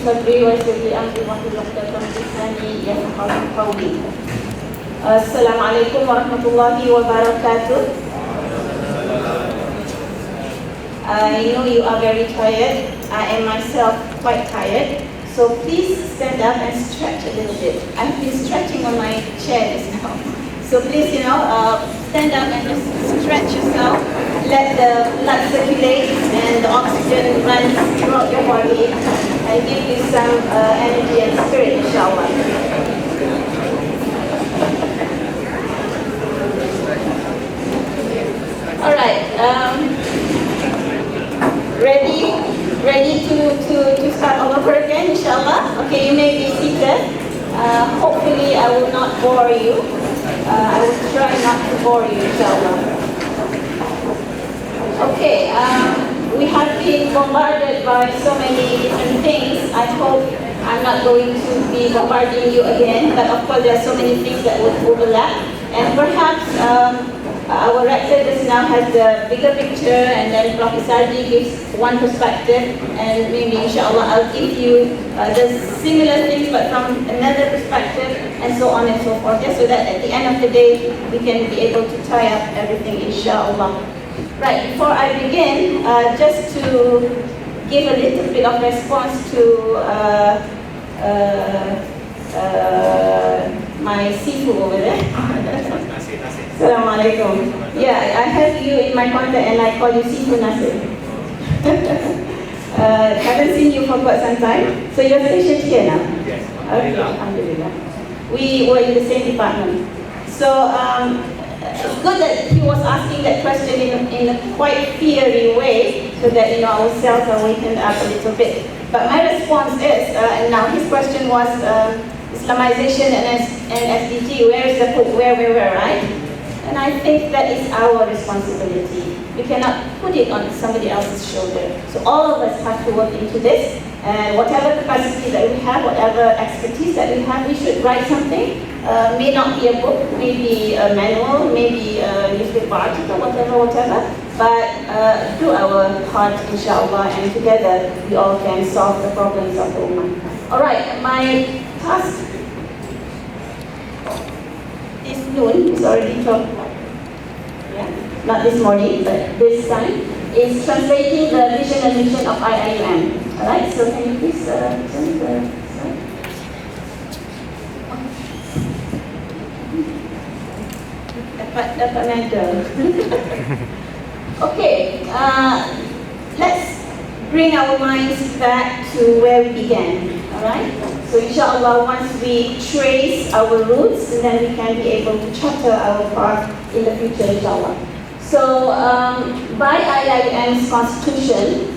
صدري ويسر لي أمري واحلل عقدة من لساني يفقهوا قولي. السلام عليكم ورحمة الله وبركاته. I know you are very tired. I am myself quite tired. So please stand up and stretch a little bit. I've been stretching on my chair just now. So please, stand up and just stretch yourself. Let the blood circulate and the oxygen run throughout your body and give you some energy and spirit, inshallah. All right. Ready to start all over again, inshallah? Okay, you may be seated. Hopefully I will not bore you. I will try not to bore you, inshallah. Okay, we have been bombarded by so many different things. I hope I'm not going to be bombarding you again, but of course there are so many things that would overlap. And perhaps our rector just now has the bigger picture, and then Prof. Sardi gives one perspective, and maybe inshallah I'll give you the similar things but from another perspective, and so on and so forth, so that at the end of the day we can be able to tie up everything, inshallah. Right, before I begin, just to give a little bit of response to my sifu over there. Assalamualaikum. Yeah, I have you in my contact and I call you Sifu Nasir. Haven't seen you for quite some time. So you're stationed here now? Yes. Okay, alhamdulillah. We were in the same department. So it's good that he was asking that question in a quite fiery way, so that our cells are wakened up a little bit. But my response is, and now his question was Islamization and SDG, where is the hook, where, right? And I think that is our responsibility. We cannot put it on somebody else's shoulder. So all of us have to work into this, and whatever capacity that we have, whatever expertise that we have, we should write something. May not be a book, maybe a manual, maybe a newspaper article, whatever. But do our part, inshallah, and together we all can solve the problems of the Ummah. All right, my task this noon is already not this morning, but this time, is translating the vision and mission of IIUM. Alright, so can you please send the slide? Dapat medal. Okay, let's bring our minds back to where we began. Alright? So inshallah, once we trace our roots, then we can be able to charter our path in the future, inshallah. So by IIUM's constitution,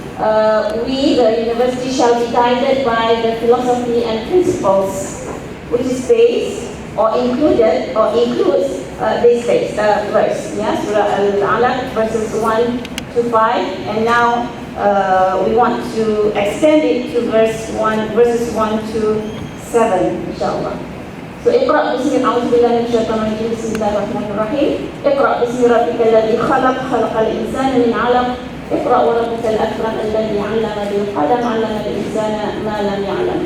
we, the university, shall be guided by the philosophy and principles, which is based or included or includes this verse, Surah Al-Alaq, verses 1 to 5, and now we want to extend it to verses 1 to 7, inshallah. So, Iqra' bismi a'udzubillahi minasyaitonir rajim. Bismillahirrahmanirrahim. Iqra' bismi rabbikal ladzi khalaq, khalaqal insana min 'alaq. Iqra' wa rabbukal akram alladzi 'allama bil qalam, 'allama al insana ma lam ya'lam.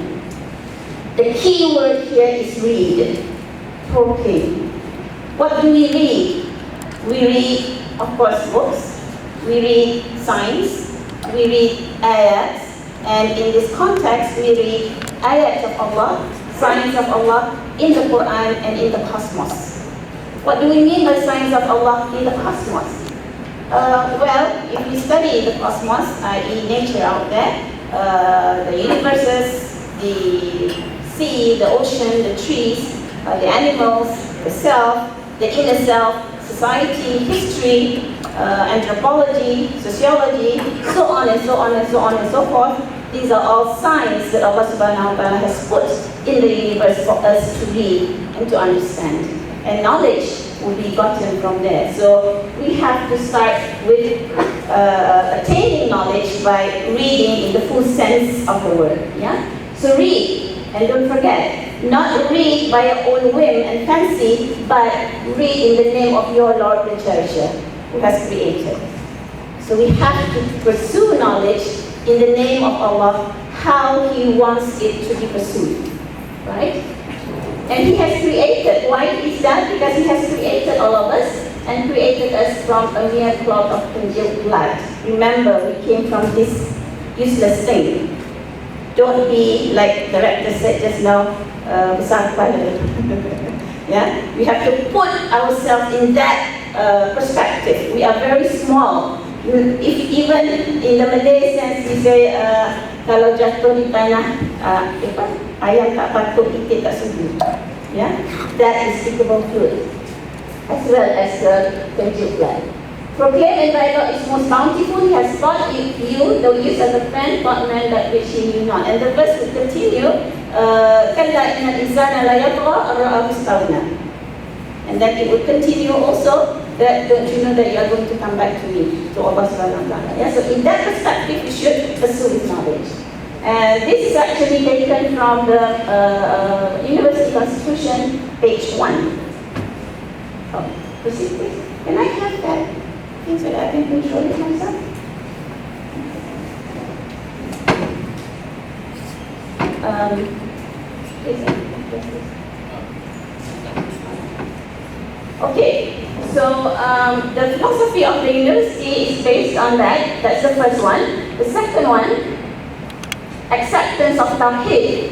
The key word here is read. Okay. What do we read? We read, of course, books. We read science. We read ayats, and in this context, we read ayats of Allah, signs of Allah in the Quran and in the cosmos. What do we mean by signs of Allah in the cosmos? Well, if we study the cosmos, i.e. nature out there, the universes, the sea, the ocean, the trees, the animals, the self, the inner self, society, history, anthropology, sociology, so on and so on and so on and so forth. These are all signs that Allah subhanahu wa ta'ala has put in the universe for us to read and to understand. And knowledge will be gotten from there. So we have to start with attaining knowledge by reading in the full sense of the word. So read, and don't forget, not read by your own whim and fancy, but read in the name of your Lord the Cherisher, who has created. So we have to pursue knowledge in the name of Allah, how He wants it to be pursued, right? And He has created. Why is that? Because He has created all of us and created us from a mere clot of congealed blood. Remember, we came from this useless thing. Don't be like the rector said just now, besar kepala. Yeah, we have to put ourselves in that perspective. We are very small. If even in the Malay sense, we say kalau jatuh di tanah, ayam tak patut, itik tak sudu. Yeah, that is speakable truth, as well as the congealed blood. Proclaim and thy God is most bountiful. He has taught you the use of the friend, taught man that which he knew not. And the verse will continue. Kalla inna al-insana la yatgha an ra'ahu istaghna. And then it will continue also that don't you know that you are going to come back to me, to Allah subhanahu wa ta'ala. Yeah, so in that perspective, we should pursue His knowledge. And this is actually taken from the University Constitution, page 1. Oh, proceed please. Can I have that? So that I can control it myself. Okay, so the philosophy of the university is based on that. That's the first one. The second one, acceptance of Tawheed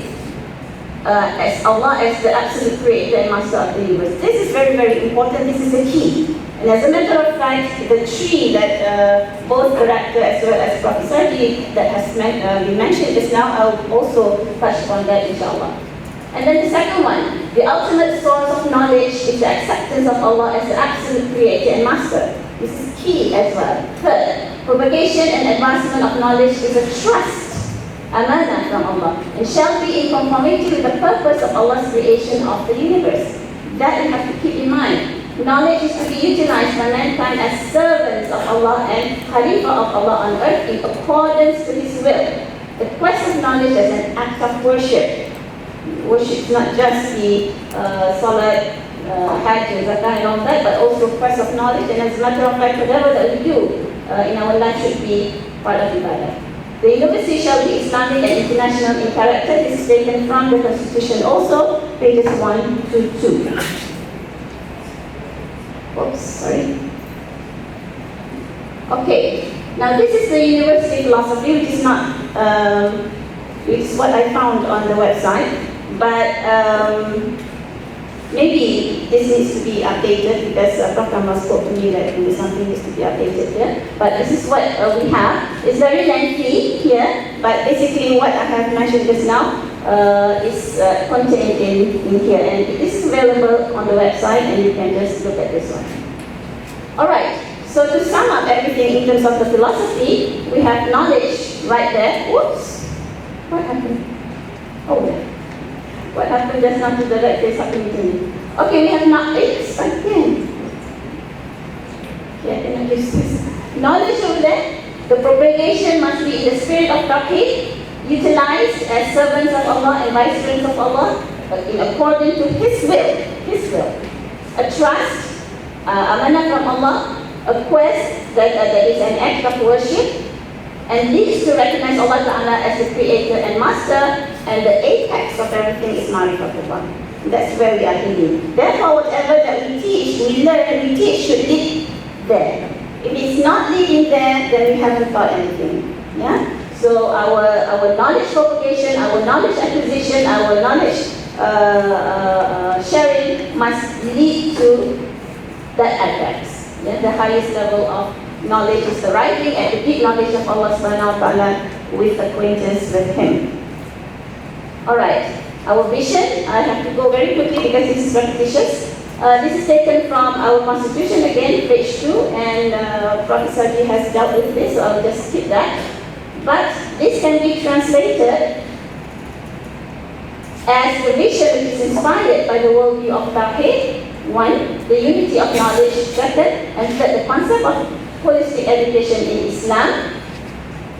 as Allah as the absolute creator and master of the universe. This is very, very important. This is the key. And as a matter of fact, the tree that both the rector as well as Professor G that has been mentioned just now, I'll also touch upon that inshallah. And then the second one, the ultimate source of knowledge is the acceptance of Allah as the absolute creator and master. This is key as well. Third, propagation and advancement of knowledge is a trust, amanah from Allah, and shall be in conformity with the purpose of Allah's creation of the universe. That you have to keep in mind. Knowledge is to be utilized by mankind as servants of Allah and Khalifa of Allah on earth in accordance to His will. The quest of knowledge as an act of worship. Worship is not just the salat, hajj, zakah and all that, but also quest of knowledge. And as a matter of fact, whatever that we do in our life should be part of ibadah. The university shall be Islamic and international in character. This is taken from the Constitution also, pages 1 to 2. Oops, sorry. Okay, now this is the university philosophy, which is not, which is what I found on the website, but maybe this needs to be updated because Prof. Kamal spoke to me that something needs to be updated here. But this is what we have. It's very lengthy here, but basically what I have mentioned just now is contained in here, and this is available on the website, and you can just look at this one. Alright, so to sum up everything in terms of the philosophy, we have knowledge right there. Whoops! What happened? Oh, what happened just now to the right place happening to me? Okay, we have knowledge again. Yeah, can I use this? Knowledge over there. The propagation must be in the spirit of Tawheed, utilized as servants of Allah and viceroys of Allah, in according to His will. His will. A trust, amanah from Allah, a quest that is an act of worship, and leads to recognize Allah Ta'ala as the creator and master, and the apex of everything is Ma'rifatullah. That's where we are heading. Therefore, whatever that we teach, we learn, we teach should lead there. If it's not leading there, then we haven't taught anything. Yeah? So our knowledge propagation, our knowledge acquisition, our knowledge sharing must lead to that apex. Yeah? The highest level of knowledge is the writing and the deep knowledge of Allah subhanahu wa ta'ala with acquaintance with Him. Alright, our vision, I have to go very quickly because this is repetitious. This is taken from our constitution again, page 2, and Professor G has dealt with this, so I'll just skip that. But this can be translated as the vision which is inspired by the worldview of Tawheed. 1, the unity of knowledge. 2nd, and third, the concept of holistic education in Islam,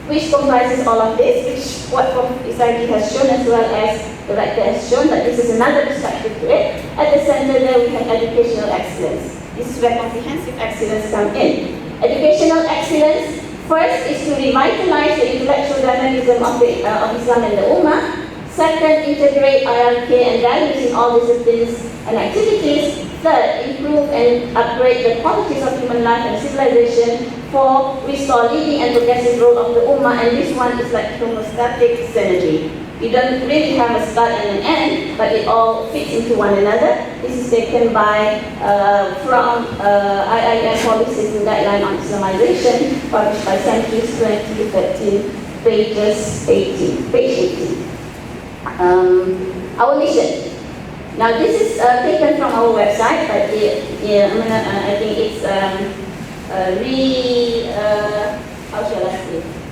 which comprises all of this, which what Professor G has shown as well as the rector has shown, that this is another perspective to it. At the center there we have educational excellence. This is where comprehensive excellence comes in. Educational excellence First is to revitalize the intellectual dynamism of Islam and the Ummah. Second, integrate hierarchy and values in all disciplines and activities. Third, improve and upgrade the qualities of human life and civilization. Four, restore leading and progressive role of the Ummah, and this one is like homeostatic synergy. You don't really have a start and an end, but it all fits into one another. This is taken by from IIM Policies and Guideline on Islamization, published by Centuries 2013, page 18. Our mission. Now this is taken from our website, but I think it's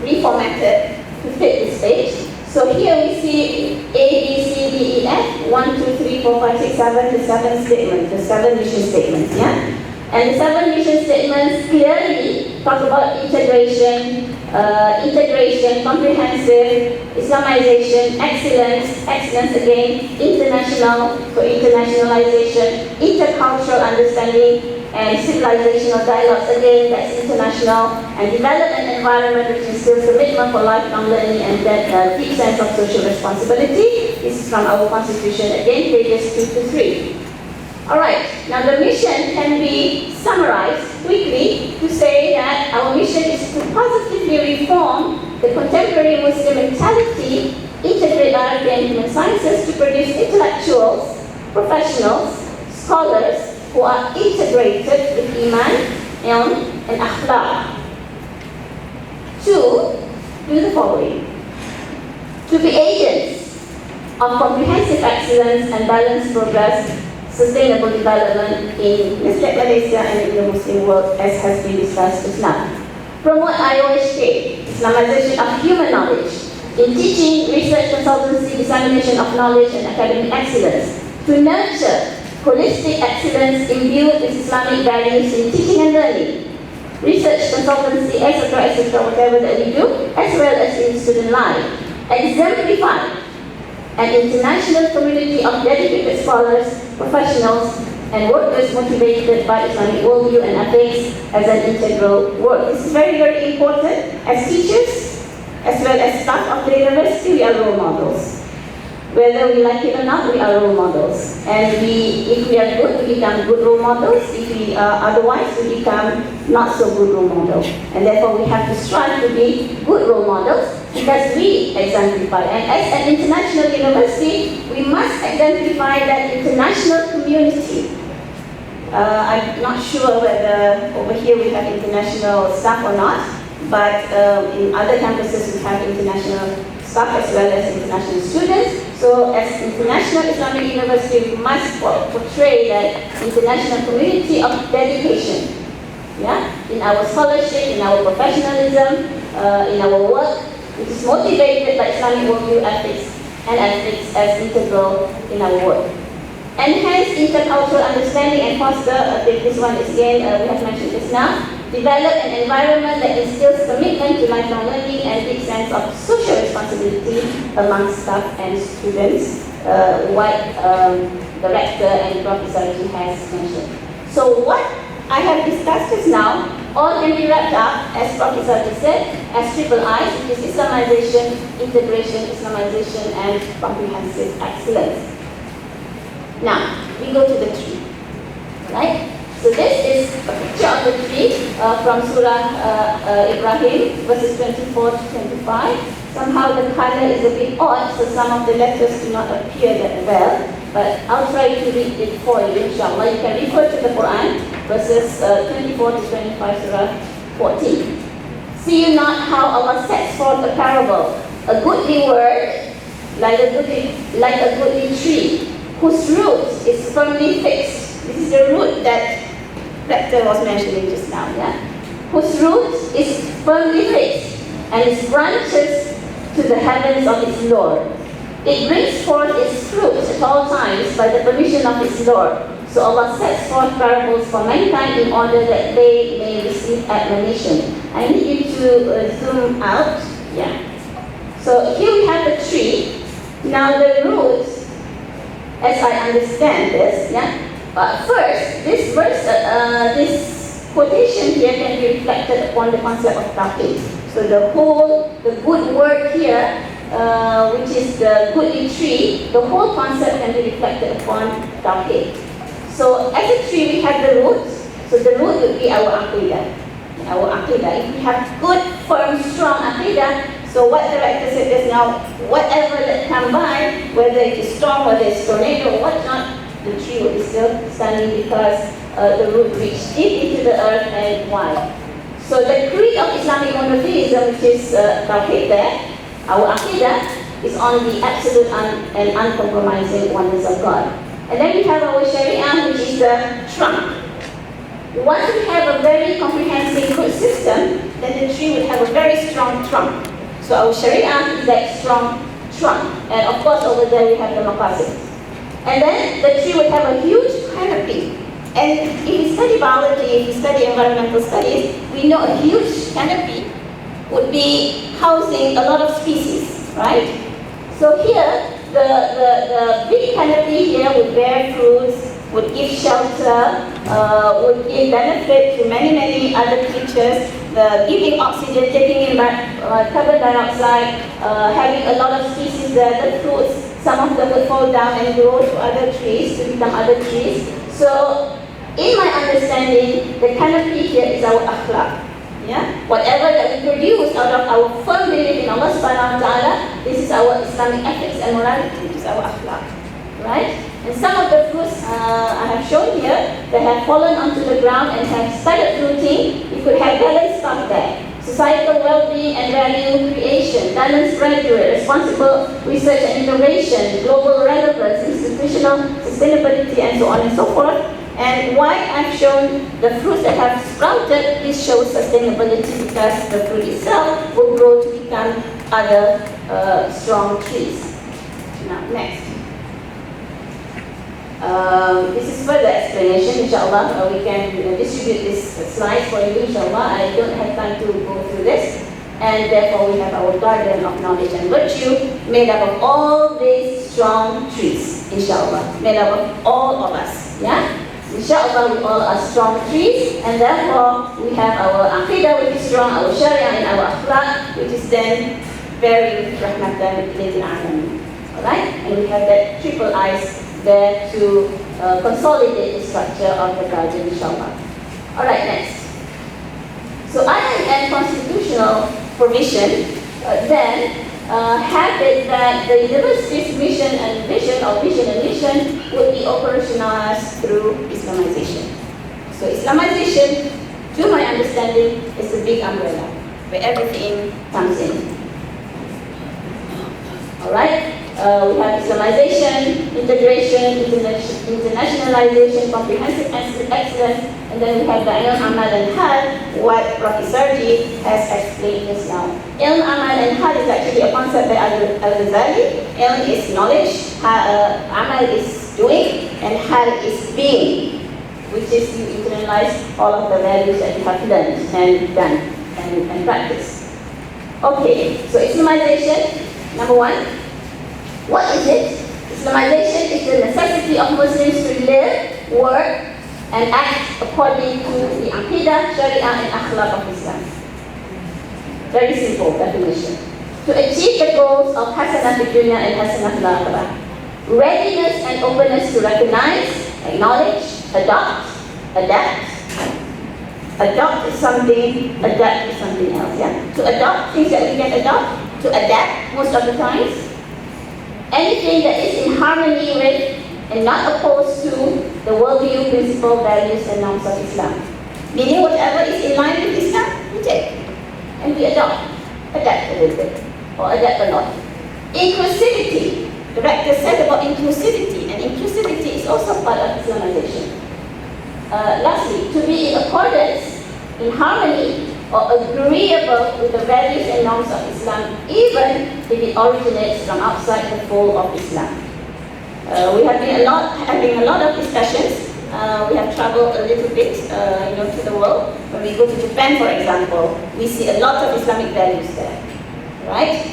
reformatted to fit this page. So here we see A, B, C, D, E, F, 1, 2, 3, 4, 5, 6, 7, the 7 statements, the 7 mission statements, yeah? And the 7 mission statements clearly talk about integration, comprehensive, Islamization, excellence again, international, for internationalization, intercultural understanding, and civilizational dialogues, again, that's international, and develop an environment which instills commitment for lifelong learning and that deep sense of social responsibility. This is from our constitution, again, pages 2 to 3. Alright, now the mission can be summarized quickly to say that our mission is to positively reform the contemporary Muslim mentality, integrate hierarchy and human sciences to produce intellectuals, professionals, scholars who are integrated with Iman and Akhlaq. To do the following. To be agents of comprehensive excellence and balanced progress, sustainable development in Malaysia and in the Muslim world, as has been discussed just now. Promote IOHK, Islamization of human knowledge, in teaching, research, consultancy, dissemination of knowledge and academic excellence. To nurture holistic excellence imbued with Islamic values in teaching and learning, research, consultancy, etc., whatever that we do, as well as in student life. Exemplify an international community of dedicated scholars, professionals, and workers motivated by Islamic worldview and ethics as an integral work. This is very, very important. As teachers, as well as staff of the university, we are role models. Whether we like it or not, we are role models. And if we are good, we become good role models. If we are otherwise, we become not so good role models. And therefore, we have to strive to be good role models because we exemplify. And as an international university, we must exemplify that international community. I'm not sure whether over here we have international staff or not, but in other campuses we have international staff as well as international students. So as International Islamic University, we must portray that international community of dedication, yeah, in our scholarship, in our professionalism, in our work, which is motivated by Islamic worldview ethics and ethics as integral in our work. Enhance intercultural understanding and foster, this one is again, we have mentioned this now, develop an environment that instills commitment to lifelong learning and deep sense of social responsibility among staff and students, what the rector and Professor has mentioned. So what I have discussed just now, all can be wrapped up, as Professor just said, as triple I's, which is Islamization, integration, Islamization, and comprehensive excellence. Now, we go to the tree, right? So this is a picture of the tree from Surah Ibrahim, verses 24 to 25. Somehow the color is a bit odd, so some of the letters do not appear that well. But I'll try to read it for you, inshallah. You can refer to the Quran, verses 24 to 25, Surah 14. See you not how Allah sets forth a parable, a goodly word, like a goodly tree, whose root is firmly fixed. This is the root that Rector was mentioning just now, yeah? Whose root is firmly fixed, and its branches to the heavens of its Lord. It brings forth its fruit at all times by the permission of its Lord. So Allah sets forth parables for mankind in order that they may receive admonition. I need you to zoom out. Yeah. So here we have the tree. Now the root, as I understand this, yeah. But first, this verse, this quotation here can be reflected upon the concept of tawhid. So the good word here, which is the goodly tree, the whole concept can be reflected upon tawhid. So as a tree, we have the roots. So the root would be our aqidah. Our aqidah. If we have good, firm, strong aqidah, so what the rector said just now, whatever that come by, whether it is storm, whether it's tornado, or whatnot, the tree will be still standing because the root reached deep into the earth and wide. So the creed of Islamic monotheism, which is tawhid there, our aqidah, is on the absolute and uncompromising oneness of God. And then we have our sharia, which is the trunk. Once we have a very comprehensive root system, then the tree will have a very strong trunk. So our sharia is that strong trunk. And of course over there we have the maqasid. And then the tree will have a huge canopy. And if we study biology, if we study environmental studies, we know a huge canopy would be housing a lot of species, right? So here, the big canopy here would bear fruits, would give shelter, would give benefit to many, many other creatures, giving oxygen, taking in carbon dioxide, having a lot of species there, the fruits, some of them would fall down and grow to other trees, to become other trees. So, in my understanding, the canopy here is our akhlaq. Yeah? Whatever that we produce out of our firm belief in Allah subhanahu wa ta'ala, this is our Islamic ethics and morality, which is our akhlaq. Right? And some of the fruits I have shown here, that have fallen onto the ground and have started fruiting, you could have balanced stuff there. Societal well-being and value creation, balanced graduate, responsible research and innovation, global relevance, institutional sustainability, and so on and so forth. And why I've shown the fruits that have sprouted, this shows sustainability because the fruit itself will grow to become other strong trees. Now, next. This is further explanation, inshallah. We can distribute this slide for you, inshallah. I don't have time to go through this. And therefore we have our garden of knowledge and virtue made up of all these strong trees, inshallah. Made up of all of us, yeah? Inshallah, we all are strong trees, and therefore we have our aqidah, which is strong, our sharia, and our akhlaq, which is then very rahmatan lil alamin. Alright? And we have that triple eyes there to consolidate the structure of the garden, inshallah. Alright, next. So ayah and constitutional provision then have it that the university's mission and vision, or vision and mission, would be operationalized through Islamization. So Islamization, to my understanding, is a big umbrella where everything comes in. Alright? We have Islamization, integration, internationalization, comprehensive excellence, and then we have the ilm, amal, and hal, what Rafi Sarji has explained just now. Ilm, amal, and hal is actually a concept by Al-Ghazali. Ilm is knowledge, amal is doing, and hal is being, which is you internalize all of the values that you have learned and done and practiced. Okay, so Islamization, number one. What is it? Islamization is the necessity of Muslims to live, work, and act according to the aqidah, sharia, and akhlaq of Islam. Very simple definition. To achieve the goals of hasanah fid dunya and hasanah fil akhirah. Readiness and openness to recognize, acknowledge, adopt, adapt. Adopt is something, adapt is something else. Yeah? To adopt things that we can adopt, to adapt most of the times. Anything that is in harmony with and not opposed to the worldview, principle, values, and norms of Islam. Meaning whatever is in line with Islam, we take. And we adapt a little bit, or adapt a lot. Inclusivity. The rector said about inclusivity, and inclusivity is also part of Islamization. Lastly, to be in accordance, in harmony, or agreeable with the values and norms of Islam, even if it originates from outside the fold of Islam. We have been having a lot of discussions. We have traveled a little bit, to the world. When we go to Japan, for example, we see a lot of Islamic values there, right?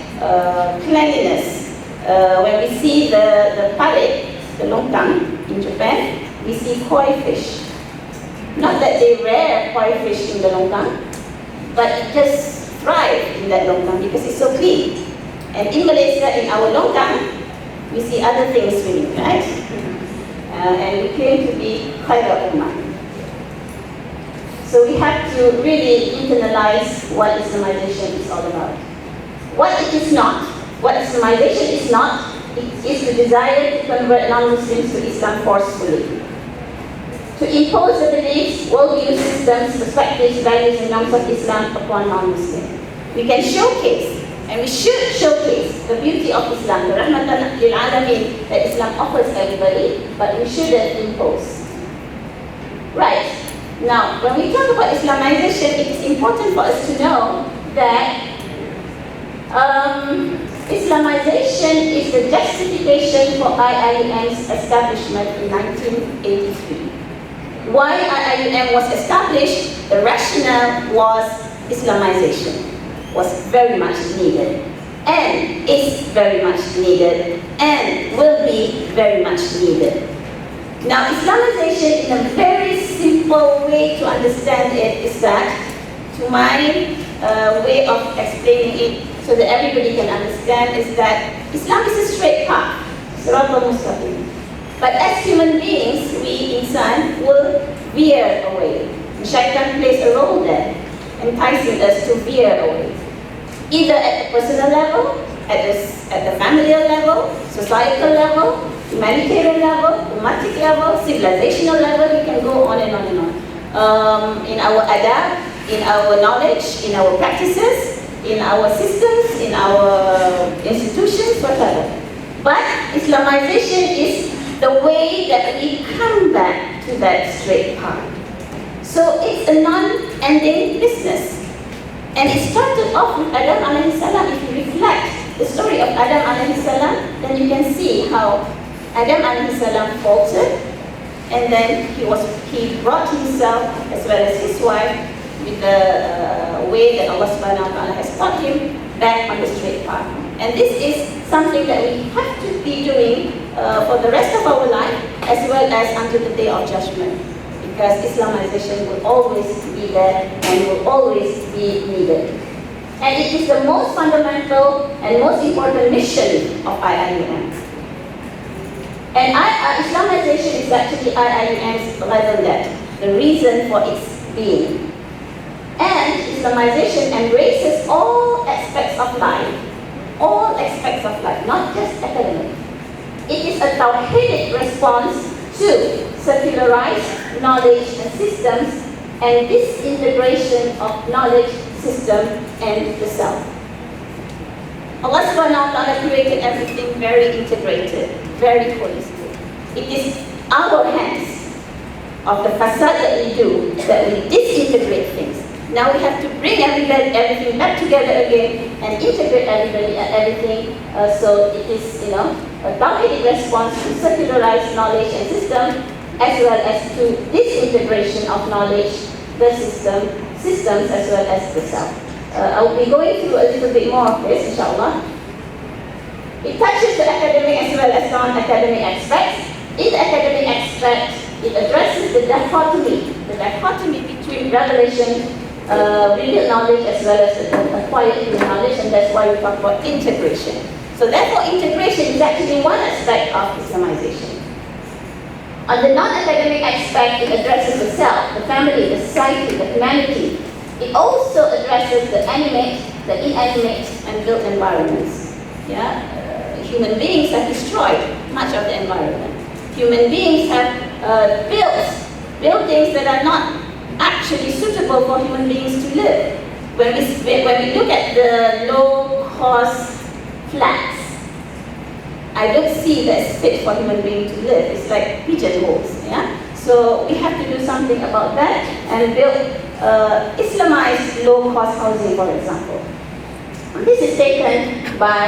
Cleanliness. When we see the parade, the longtang in Japan, we see koi fish. Not that they rear koi fish in the longkang, but it just thrive in that longkang because it's so clean. And in Malaysia, in our longkang, we see other things swimming, right? And we claim to be khaira ummah. So we have to really internalize what Islamization is all about. What it is not, what Islamization is not, it is the desire to convert non-Muslims to Islam forcefully. To impose the beliefs, worldview systems, perspectives, values, and norms of Islam upon non-Muslims. We can showcase, and we should showcase, the beauty of Islam, the rahmatan lil alamin that Islam offers everybody, but we shouldn't impose. Right. Now, when we talk about Islamization, it is important for us to know that Islamization is the justification for IIUM's establishment in 1983. Why IIUM was established, the rationale was Islamization was very much needed, and is very much needed, and will be very much needed. Now, Islamization, in a very simple way to understand it, is that, to my way of explaining it so that everybody can understand, is that Islam is a straight path, Siratal Mustaqim. But as human beings, we, Insan, will veer away. Shaitan plays a role there, enticing us to veer away. Either at the personal level, at the familial level, societal level, humanitarian level, ummatic level, civilizational level, we can go on and on and on. In our adab, in our knowledge, in our practices, in our systems, in our institutions, whatever. But Islamization is the way that we come back to that straight path. So it's a non-ending business. And it started off with Adam alayhi salam. If you reflect the story of Adam alayhi salam, then you can see how Adam alayhi salam faltered, and then he brought himself as well as his wife with the way that Allah subhanahu wa ta'ala has taught him back on the straight path. And this is something that we have to be doing for the rest of our life, as well as until the day of judgment. Because Islamization will always be there and will always be needed. And it is the most fundamental and most important mission of IIUM. And Islamization is actually IIUM's rather that, the reason for its being. And Islamization embraces all aspects of life, not just academic. It is a tawhidic response to secularized knowledge and systems and disintegration of knowledge, system, and the self. Allah subhanahu wa ta'ala created everything very integrated, very holistic. It is our hands of the facade that we do that we disintegrate things. Now we have to bring everything back together again and integrate everything. So it is, a tawhidic response to secularized knowledge and system, as well as to disintegration of knowledge, the systems, as well as the self. I will be going through a little bit more of this, inshallah. It touches the academic as well as non-academic aspects. In the academic aspect, it addresses the dichotomy between revelation, revealed knowledge, as well as acquired human knowledge, and that's why we talk about integration. So therefore, integration is actually one aspect of Islamization. On the non-academic aspect, it addresses the self, the family, the society, the humanity. It also addresses the animate, the inanimate, and built environments. Human beings have destroyed much of the environment. Human beings have built buildings that are not actually suitable for human beings to live. When we look at the low-cost flats, I don't see that it's fit for human beings to live. It's like pigeonholes. So we have to do something about that and build Islamized low-cost housing, for example. This is taken by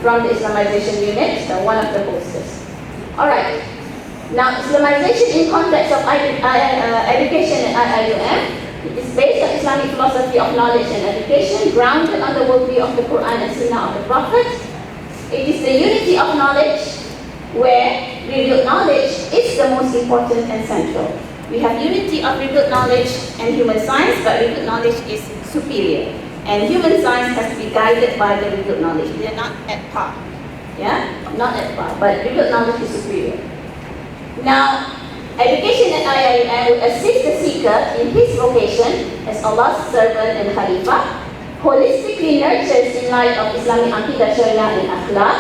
from the Islamization unit, one of the posters. All right. Now, Islamization in context of education at IIUM, it is based on Islamic philosophy of knowledge and education, grounded on the worldview of the Quran and Sunnah of the Prophet. It is the unity of knowledge, where revealed knowledge is the most important and central. We have unity of revealed knowledge and human science, but revealed knowledge is superior. And human science has to be guided by the revealed knowledge. They are not at par. Yeah? Not at par, but revealed knowledge is superior. Now, education at IIM will assist the seeker in his vocation as Allah's servant and Khalifah, holistically nurtures in light of Islamic Aqidah, Sharia and Akhlaq,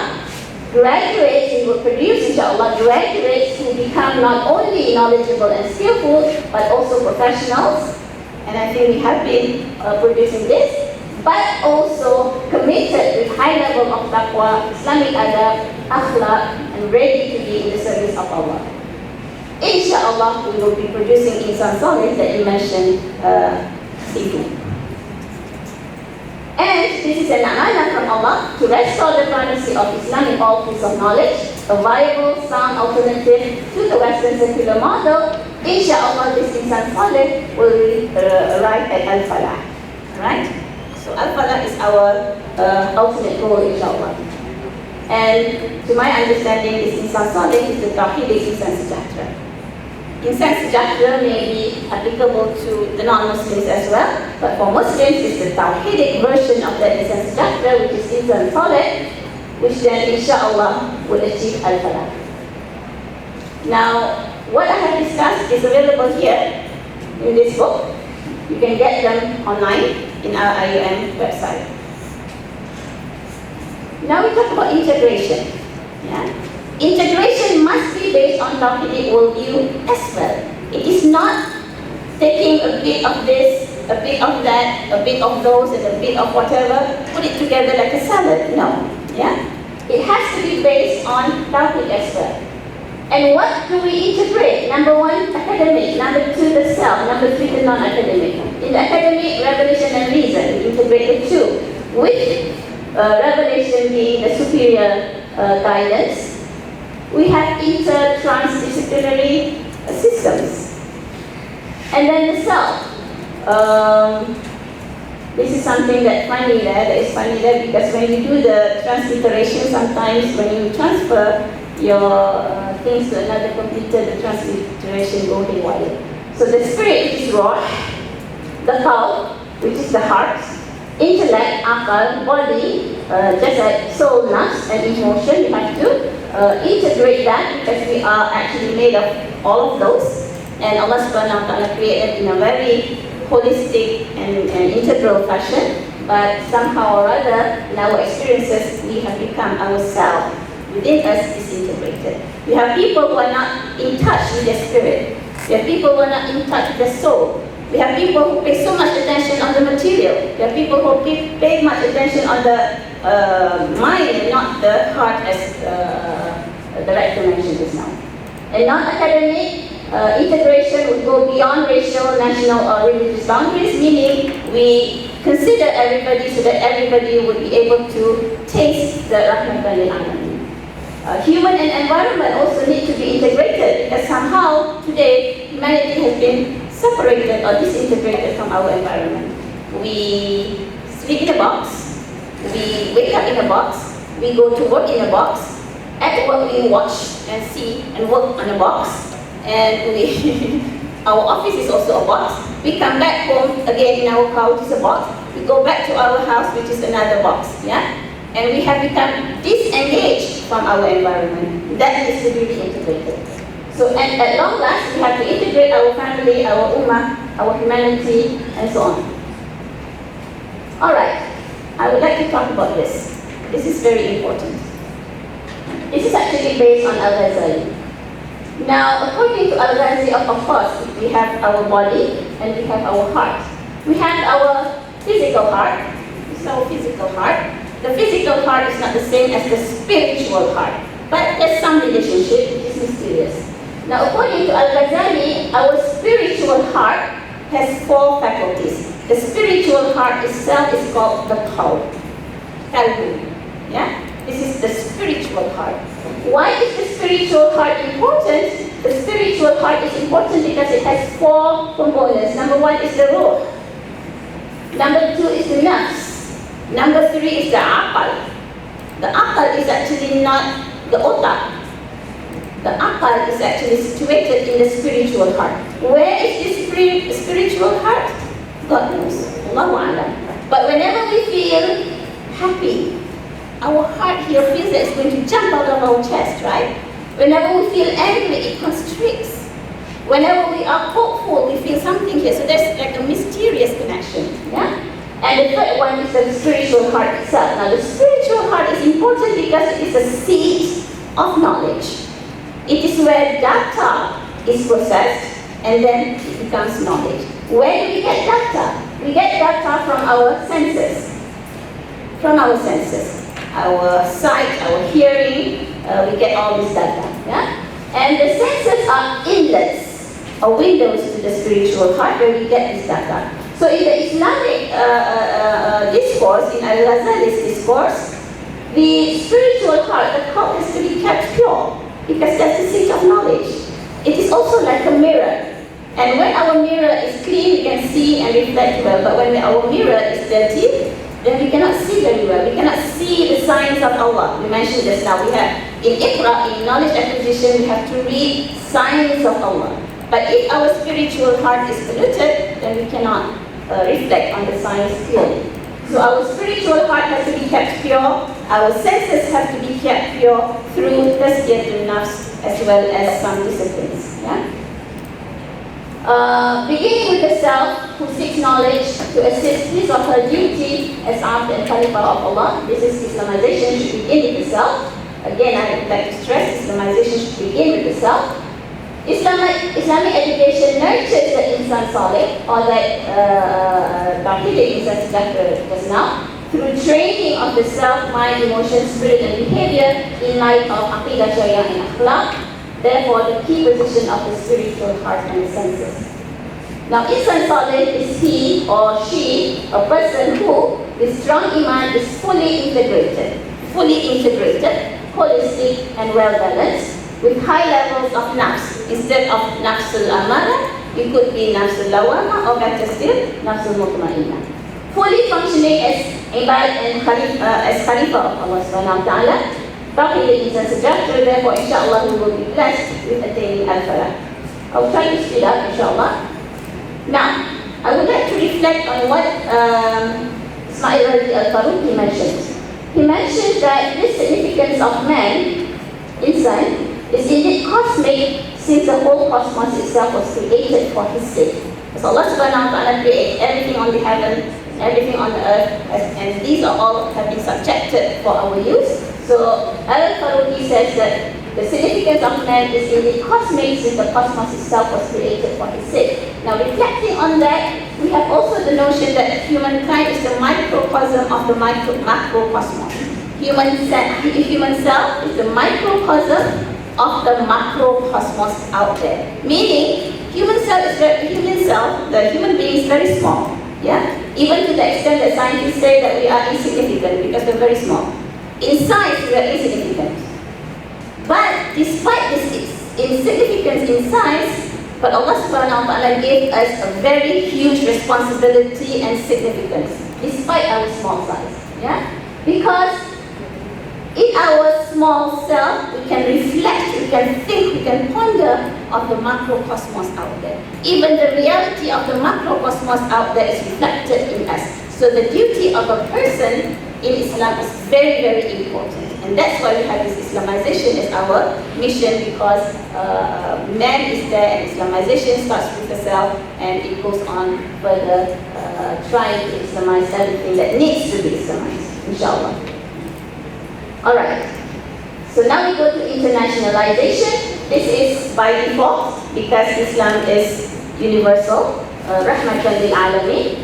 graduates, we will produce, inshallah, graduates who become not only knowledgeable and skillful, but also professionals, and I think we have been producing this, but also committed with high level of taqwa, Islamic adab, akhlaq, and ready to be in the service of Allah. Inshallah, we will be producing Insan that you mentioned, Sifu. And this is an amanah from Allah to restore the primacy of Islam in all fields of knowledge, a viable, sound alternative to the Western secular model. Inshallah, this Insan will arrive at Al-Falah. Right? So Al-Falah is our ultimate goal, inshallah. And to my understanding, this Insan is the Tawheedic Insan Sejahtera. Insan Sejahtera may be applicable to the non-Muslims as well, but for Muslims, it's the Tawheedic version of that Insan Sejahtera, which is Insan Saleh, which then, inshallah, will achieve Al-Falah. Now, what I have discussed is available here in this book. You can get them online in our IUM website. Now we talk about integration. Yeah? Integration must be based on Tawheedic worldview as well. It is not taking a bit of this, a bit of that, a bit of those, and a bit of whatever, put it together like a salad. No. Yeah? It has to be based on Tawheed as well. And what do we integrate? Number one, academic. Number two, the self. Number three, the non-academic. In the academic, revelation and reason. We integrate the two. With revelation being the superior guidance, we have inter-transdisciplinary systems. And then the self. This is something that is funny there because when you do the transliteration, sometimes when you transfer your things to another computer, the transliteration goes haywire. So the spirit, which is Ruh, the qalb, which is the heart, intellect, akal, body, just like soul, nafs, and emotion, we have to integrate that because we are actually made of all of those. And Allah subhanahu wa ta'ala created in a very holistic and integral fashion, but somehow or other, in our experiences, we have become ourselves. Within us is integrated. We have people who are not in touch with their spirit. We have people who are not in touch with their soul. We have people who pay so much attention on the material. We have people who pay much attention on the mind and not the heart, as the director mentioned just now. And non-academic integration would go beyond racial, national, or religious boundaries, meaning we consider everybody so that everybody would be able to taste the Rahmatan lil Alamin. Human and environment also need to be integrated because somehow today humanity has been separated or disintegrated from our environment. We sleep in a box, we wake up in a box, we go to work in a box, at work we watch and see and work on a box, and our office is also a box. We come back home again in our car, which is a box. We go back to our house, which is another box. Yeah? And we have become disengaged from our environment. That needs to be reintegrated. So, and at long last, we have to integrate our family, our ummah, our humanity, and so on. Alright, I would like to talk about this. This is very important. This is actually based on Al-Ghazali. Now, according to Al-Ghazali, of course, we have our body and we have our heart. We have our physical heart. This is our physical heart. The physical heart is not the same as the spiritual heart, but there's some relationship, which is mysterious. Now, according to Al-Ghazali, our spiritual heart has 4 faculties. The spiritual heart itself is called the qalb. Yeah? This is the spiritual heart. Why is the spiritual heart important? The spiritual heart is important because it has 4 components. Number 1 is the ruh. Number 2 is the nafs. Number 3 is the akal. The akal is actually not the otak. The aqal is actually situated in the spiritual heart. Where is this spiritual heart? God knows. Allahu A'lam. But whenever we feel happy, our heart here feels that it's going to jump out of our chest, right? Whenever we feel angry, it constricts. Whenever we are hopeful, we feel something here. So there's like a mysterious connection. Yeah? And the third one is the spiritual heart itself. Now the spiritual heart is important because it is a seat of knowledge. It is where data is processed and then it becomes knowledge. Where do we get data? We get data from our senses. From our senses. Our sight, our hearing, we get all this data. Yeah? And the senses are inlets or windows to the spiritual heart where we get this data. So in the Islamic discourse, in Al-Ghazali's discourse, the spiritual heart, the heart has to be kept pure because that's the seat of knowledge. It is also like a mirror. And when our mirror is clean, we can see and reflect well. But when our mirror is dirty, then we cannot see very well. We cannot see the signs of Allah. We mentioned this now. We have, in Iqra, in knowledge acquisition, we have to read signs of Allah. But if our spiritual heart is polluted, then we cannot reflect on the signs clearly. So our spiritual heart has to be kept pure. Our senses have to be kept pure through tazkiyatun nafs as well as some disciplines. Yeah? Beginning with the self who seeks knowledge to assist his or her duty as Abd and Khalifa of Allah. This is Islamization should begin with the self. Again, I would like to stress Islamization should begin with the self. Islamic education nurtures the Insan Saleh, or like Dr. Insan Sejahtera just now, through training of the self, mind, emotion, spirit, and behavior in light of Aqidah, Sharia, and Akhlaq. Therefore, the key position of the spiritual heart and the senses. Now, Insan Saleh is he or she, a person who, with strong iman, is fully integrated, holistic, and well-balanced, with high levels of nafs. Instead of nafsul amara, it could be nafsul lawama, or better still, nafsul mutmainna. Fully functioning as ibad and as Khalifa of Allah subhanahu wa ta'ala. Talking Insan Sejahtera, therefore, inshallah, we will be blessed with attaining al-falah. I'll try to speed up, inshallah. Now, I would like to reflect on what Ismail Radi al-Faruqi mentioned. He mentioned that this significance of man, Insan, is indeed cosmic since the whole cosmos itself was created for his sake. Because Allah subhanahu wa ta'ala created everything on the heaven, everything on the earth, and these are all have been subjected for our use. So Al-Faruqi says that the significance of man is indeed cosmic since the cosmos itself was created for his sake. Now reflecting on that, we have also the notion that humankind is the microcosm of the macrocosmos. Human self is the microcosm of the macrocosmos out there. Meaning, the human being is very small. Yeah? Even to the extent that scientists say that we are insignificant because we're very small. In science, we are insignificant. But despite this insignificance in science, but Allah subhanahu wa ta'ala gave us a very huge responsibility and significance, despite our small size. Yeah? Because in our small self, we can reflect, we can think, we can ponder of the macrocosmos out there. Even the reality of the macrocosmos out there is reflected in us. So the duty of a person in Islam is very, very important. And that's why we have this Islamization as our mission, because man is there and Islamization starts with the self and it goes on further trying to Islamize everything that needs to be Islamized, inshallah. Alright, so now we go to internationalization. This is by default because Islam is universal, rahmatan lil alamin.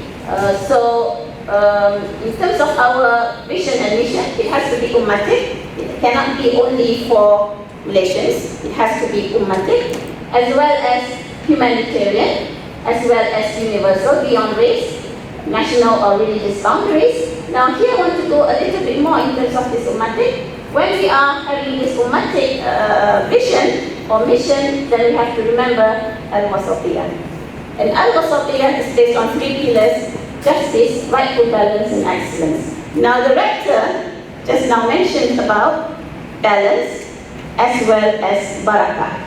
In terms of our vision and mission, it has to be ummatic. It cannot be only for Malaysians. It has to be ummatic, as well as humanitarian, as well as universal, beyond race, national or religious boundaries. Now here I want to go a little bit more in terms of this ummatic. When we are having this ummatic vision or mission, then we have to remember al-wasatiyah. And al-wasatiyah is based on 3 pillars: justice, rightful balance, and excellence. Now the rector just now mentioned about balance, as well as barakah.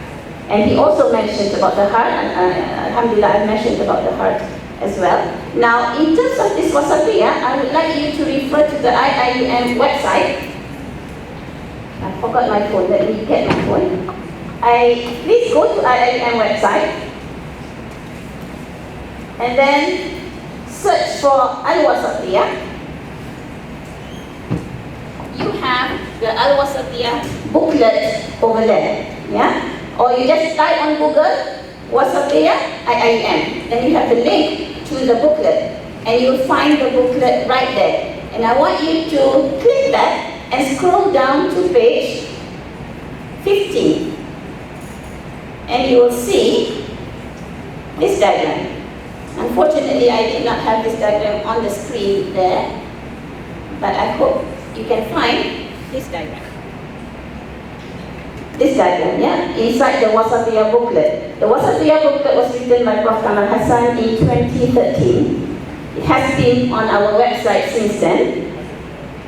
And he also mentioned about the heart, and alhamdulillah I mentioned about the heart as well. Now, in terms of this wasatiyah, I would like you to refer to the IIUM website. I forgot my phone, let me get my phone. Please go to IIUM website and then search for Al-Wasatiyah. You have the Al-Wasatiyah booklet over there, yeah? Or you just type on Google, Wasatiyah IIM. Then you have the link to the booklet. And you'll find the booklet right there. And I want you to click that and scroll down to page 15. And you will see this diagram. Unfortunately, I did not have this diagram on the screen there. But I hope you can find this diagram. This diagram, yeah, inside the Wasatiyah booklet. The Wasatiyah booklet was written by Prof. Kamal Hassan in 2013. It has been on our website since then.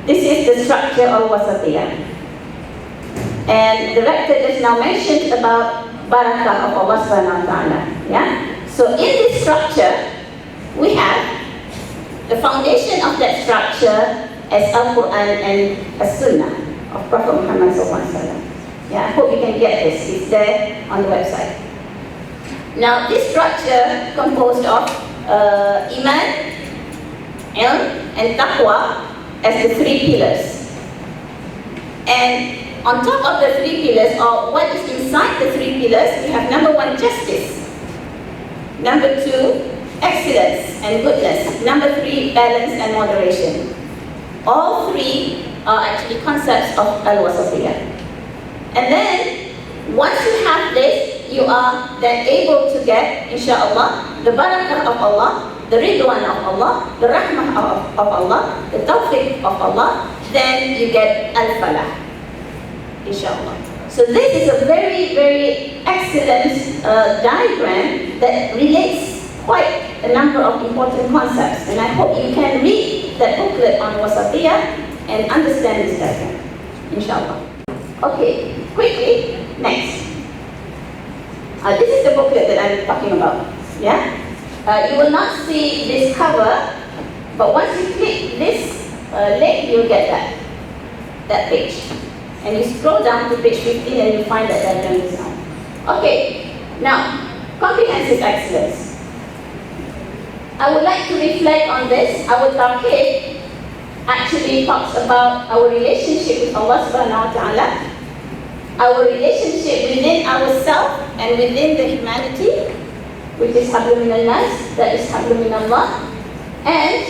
This is the structure of Wasatiyah. And the rector just now mentioned about barakah of Allah subhanahu wa ta'ala. Yeah? So in this structure, we have the foundation of that structure as Al-Quran and As-Sunnah of Prophet Muhammad sallallahu alaihi wasallam. Yeah, I hope you can get this. It's there on the website. Now, this structure composed of Iman, Ilm, and Taqwa as the three pillars. And on top of the three pillars, or what is inside the three pillars, we have number 1, justice. Number 2, excellence and goodness. Number 3, balance and moderation. All three are actually concepts of Al-Wasatiyah. And then, once you have this, you are then able to get, insyaAllah, the barakah of Allah, the ridwan of Allah, the rahmah of Allah, the tawfiq of Allah, then you get al-falah, insyaAllah. So this is a very, very excellent diagram that relates quite a number of important concepts. And I hope you can read that booklet on Wasatiyah and understand this diagram, insyaAllah. Okay, quickly, next. This is the booklet that I'm talking about, yeah? You will not see this cover, but once you click this link, you'll get that page. And you scroll down to page 15 and you find that diagram is now. Okay, now, comprehensive excellence. I would like to reflect on this. Our tawhid actually talks about our relationship with Allah subhanahu wa ta'ala, our relationship within ourselves and within the humanity, which is hablum min al-nas, that is hablum min Allah, and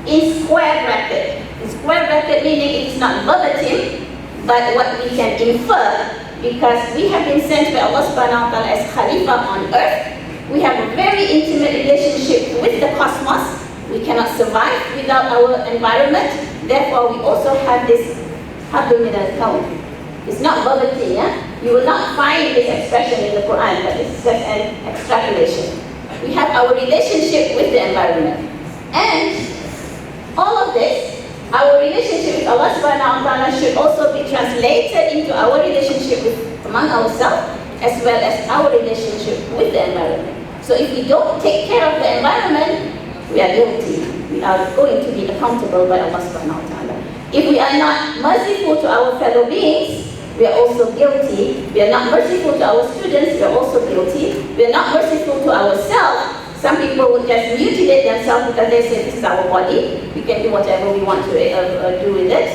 in square bracket. In square bracket meaning it is not verbatim, but what we can infer, because we have been sent by Allah subhanahu wa ta'ala as Khalifa on earth. We have a very intimate relationship with the cosmos. We cannot survive without our environment. Therefore, we also have this hablum min al-kawn. It's not verbatim, yeah? You will not find this expression in the Quran, but it's just an extrapolation. We have our relationship with the environment. And all of this, our relationship with Allah subhanahu wa ta'ala should also be translated into our relationship among ourselves, as well as our relationship with the environment. So if we don't take care of the environment, we are guilty. We are going to be accountable by Allah subhanahu wa ta'ala. If we are not merciful to our fellow beings, we are also guilty. We are not merciful to our students, we are also guilty. We are not merciful to ourselves. Some people would just mutilate themselves because they say this is our body. We can do whatever we want to do with it.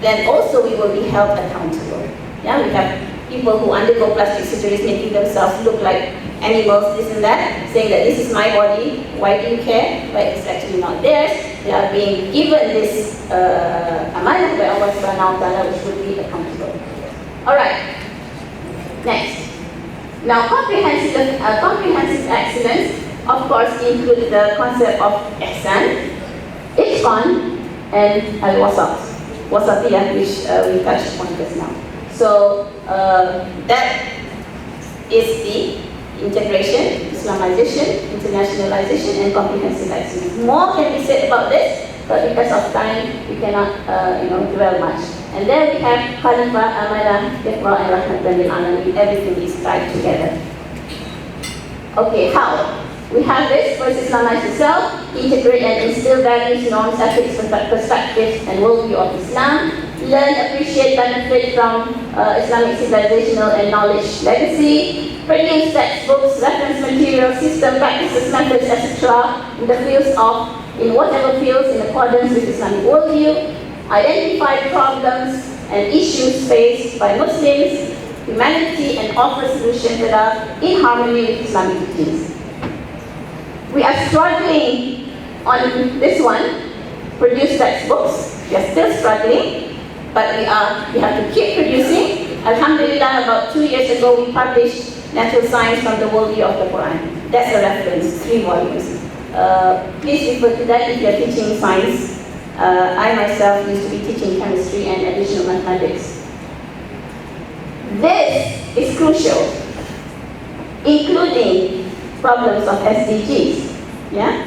Then also we will be held accountable. Yeah, we have people who undergo plastic surgeries making themselves look like animals, this and that, saying that this is my body, why do you care? But it's actually not theirs. They are being given this amanah by Allah subhanahu wa ta'ala, which will be accountable. Alright, next. Now, comprehensive excellence, of course, includes the concept of ihsan, itqan, and al-wasat, wasatiyah, which we touched on just now. So, that is the integration, Islamization, internationalization, and comprehensive excellence. More can be said about this, but because of time, we cannot dwell much. And then we have Khalifah, Amalah, Iqra, and Rahmatan lil Alamin. Everything is tied together. Okay, how? We have this: first, Islamize yourself, integrate and instill values, norms, ethics, perspectives, and worldview of Islam. Learn, appreciate, benefit from Islamic civilizational and knowledge legacy. Produce textbooks, reference material, system, practices, methods, etc. in whatever fields in accordance with Islamic worldview. Identify problems and issues faced by Muslims, humanity, and offer solutions that are in harmony with Islamic teachings. We are struggling on this one, produce textbooks. We are still struggling, but we have to keep producing. Alhamdulillah, about 2 years ago, we published Natural Science from the Worldview of the Quran. That's a reference, 3 volumes. Please refer to that if you are teaching science. I myself used to be teaching chemistry and additional mathematics. This is crucial, including problems of SDGs. Yeah?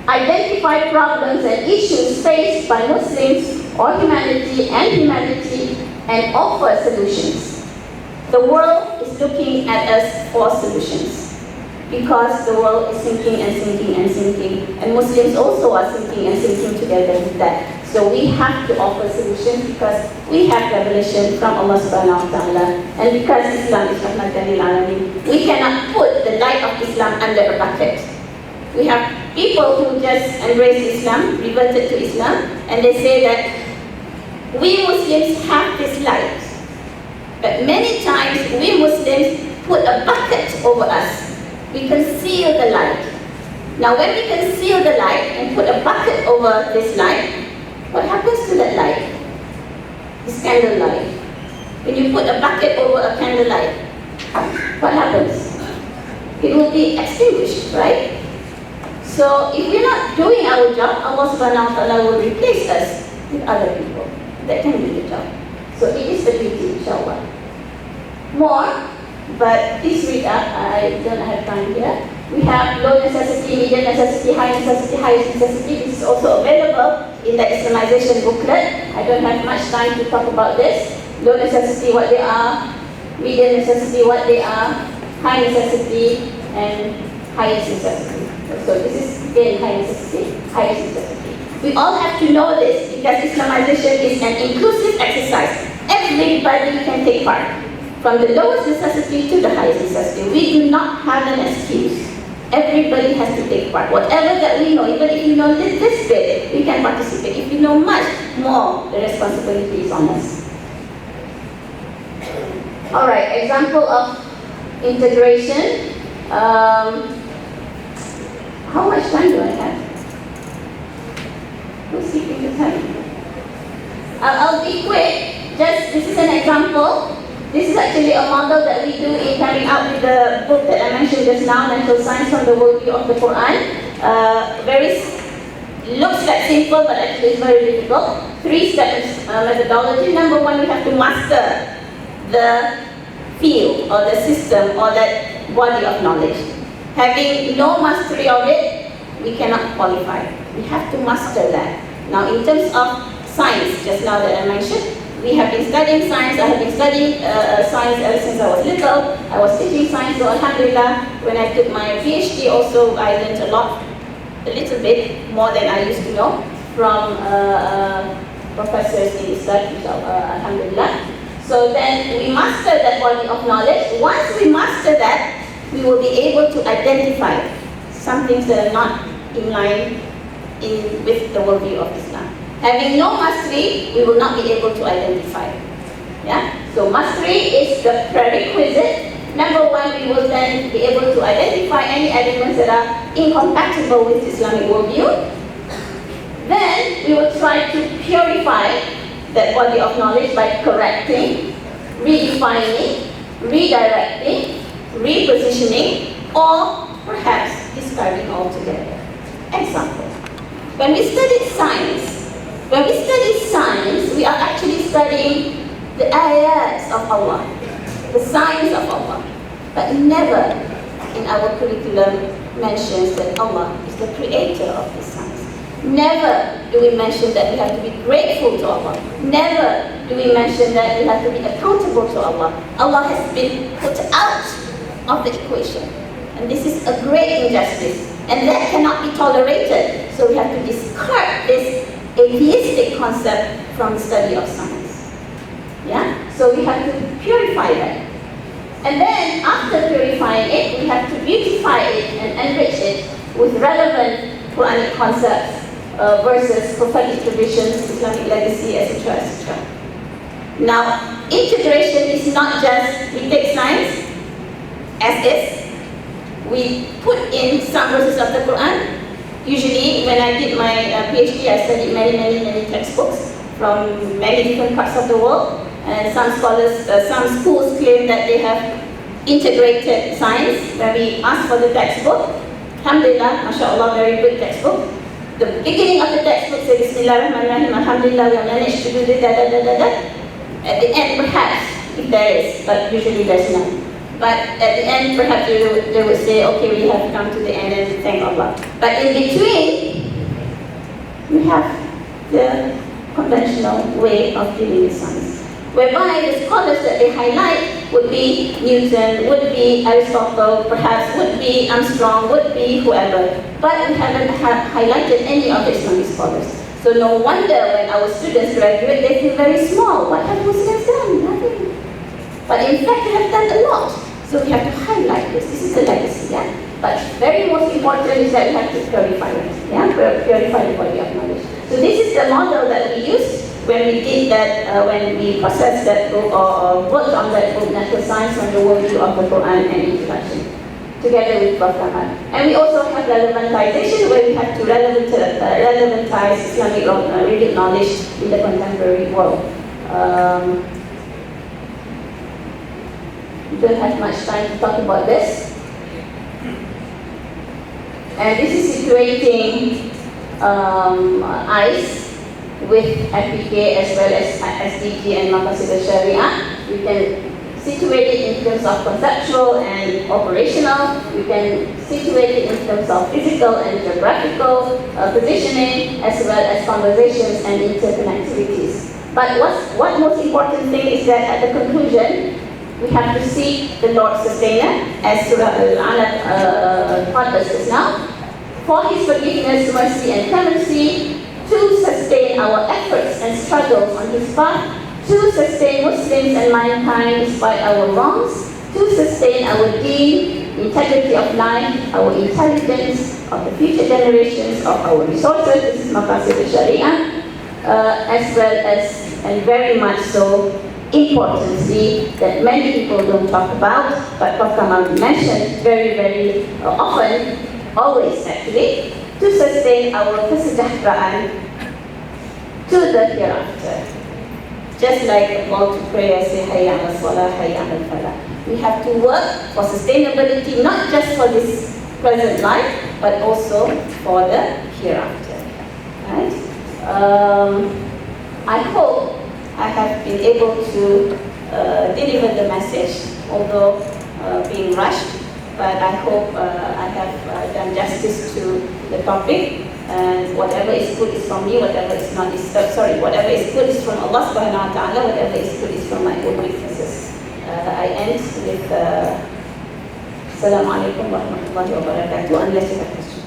Identify problems and issues faced by Muslims or humanity and offer solutions. The world is looking at us for solutions because the world is sinking and sinking and sinking, and Muslims also are sinking and sinking together with that. So we have to offer solutions because we have revelation from Allah subhanahu wa ta'ala, and because Islam is Rahmatan lil Alamin, we cannot put the light of Islam under a bucket. We have people who just embrace Islam, reverted to Islam, and they say that we Muslims have this light. But many times we Muslims put a bucket over us. We conceal the light. Now when we conceal the light and put a bucket over this light, what happens to that light? This candle light. When you put a bucket over a candle light, what happens? It will be extinguished, right? So if we're not doing our job, Allah subhanahu wa ta'ala will replace us with other people that can do the job. So it is the duty, inshallah. More, but please read up. I don't have time here. We have low necessity, medium necessity, highest necessity. This is also available in the Islamization booklet. I don't have much time to talk about this. Low necessity, what they are, medium necessity, what they are, high necessity, and highest necessity. So this is again high necessity, highest necessity. We all have to know this because Islamization is an inclusive exercise. Everybody can take part, from the lowest necessity to the highest necessity. We do not have an excuse. Everybody has to take part. Whatever that we know, even if you know this bit, we can participate. If you know much more, the responsibility is on us. Alright, example of integration. How much time do I have? Who's keeping the time? I'll be quick. This is an example. This is actually a model that we do in carrying out with the book that I mentioned just now, Natural Science from the Worldview of the Quran. Looks like simple, but actually it's very difficult. 3 steps methodology. Number 1, we have to master the field or the system or that body of knowledge. Having no mastery of it, we cannot qualify. We have to master that. Now, in terms of science, just now that I mentioned, we have been studying science. I have been studying science ever since I was little. I was teaching science, so alhamdulillah, when I took my PhD also, I learned a little bit more than I used to know from professors in Islam, alhamdulillah. So then we master that body of knowledge. Once we master that, we will be able to identify some things that are not in line with the worldview of Islam. Having no mastery, we will not be able to identify. Yeah? So mastery is the prerequisite. Number 1, we will then be able to identify any elements that are incompatible with Islamic worldview. Then we will try to purify that body of knowledge by correcting, redefining, redirecting, repositioning, or perhaps discarding altogether. Example. When we study science, we are actually studying the ayats of Allah, the signs of Allah, but never in our curriculum mentions that Allah is the creator of these signs. Never do we mention that we have to be grateful to Allah. Never do we mention that we have to be accountable to Allah. Allah has been put out of the equation. And this is a great injustice. And that cannot be tolerated. So we have to discard this atheistic concept from the study of science. Yeah? So we have to purify that. And then after purifying it, we have to beautify it and enrich it with relevant Quranic concepts, verses, prophetic traditions, Islamic legacy, etc., etc. Now, integration is not just we take science as is, we put in some verses of the Quran. Usually, when I did my PhD, I studied many textbooks from many different parts of the world. And some scholars, some schools claim that they have integrated science. When we ask for the textbook, alhamdulillah, mashallah, very good textbook. The beginning of the textbook says, Bismillahirrahmanirrahim, alhamdulillah, we have managed to do this, At the end, perhaps, if there is, but usually there's none. But at the end, perhaps they would say, okay, we have come to the end and thank Allah. But in between, we have the conventional way of dealing with science, whereby the scholars that they highlight would be Newton, would be Aristotle, perhaps would be Armstrong, would be whoever. But we haven't highlighted any of the Islamic scholars. So no wonder when our students graduate, they feel very small. What have Muslims done? Nothing. But in fact, they have done a lot. So we have to highlight this. This is the legacy, yeah? But very most important is that we have to purify it, yeah? Purify the body of knowledge. So this is the model that we used when we did that, when we processed that book or worked on that book, Natural Science on the Worldview of the Quran and Introduction, together with Prof. Ahmad. And we also have relevantization, where we have to relevantize Islamic reading knowledge in the contemporary world. We don't have much time to talk about this. And this is situating ICE with FPK as well as SDG and Maqasid al-Sharia. You can situate it in terms of conceptual and operational. You can situate it in terms of physical and geographical positioning, as well as conversations and interconnectivities. But what most important thing is that at the conclusion, we have to seek the Lord Sustainer, as Surah Al-Alaq taught us just now, for His forgiveness, mercy and clemency, to sustain our efforts and struggles on His path, to sustain Muslims and mankind despite our wrongs, to sustain our deen, integrity of life, our intelligence, of the future generations, of our resources. This is Maqasid al-Sharia, as well as, and very much so, importantly, that many people don't talk about, but Prof. Kamal mentioned very often, always actually, to sustain our Sejahtera to the hereafter. Just like the call to prayer, say, Hayya ala salah, Hayya ala falah. We have to work for sustainability, not just for this present life, but also for the hereafter. Right? I hope I have been able to deliver the message, although being rushed, but I hope I have done justice to the topic. And whatever is good is from me, whatever is not is whatever is good is from Allah subhanahu wa ta'ala, whatever is good is from my own weaknesses. I end with Assalamu alaikum wa rahmatullahi wa barakatuh, unless you have questions.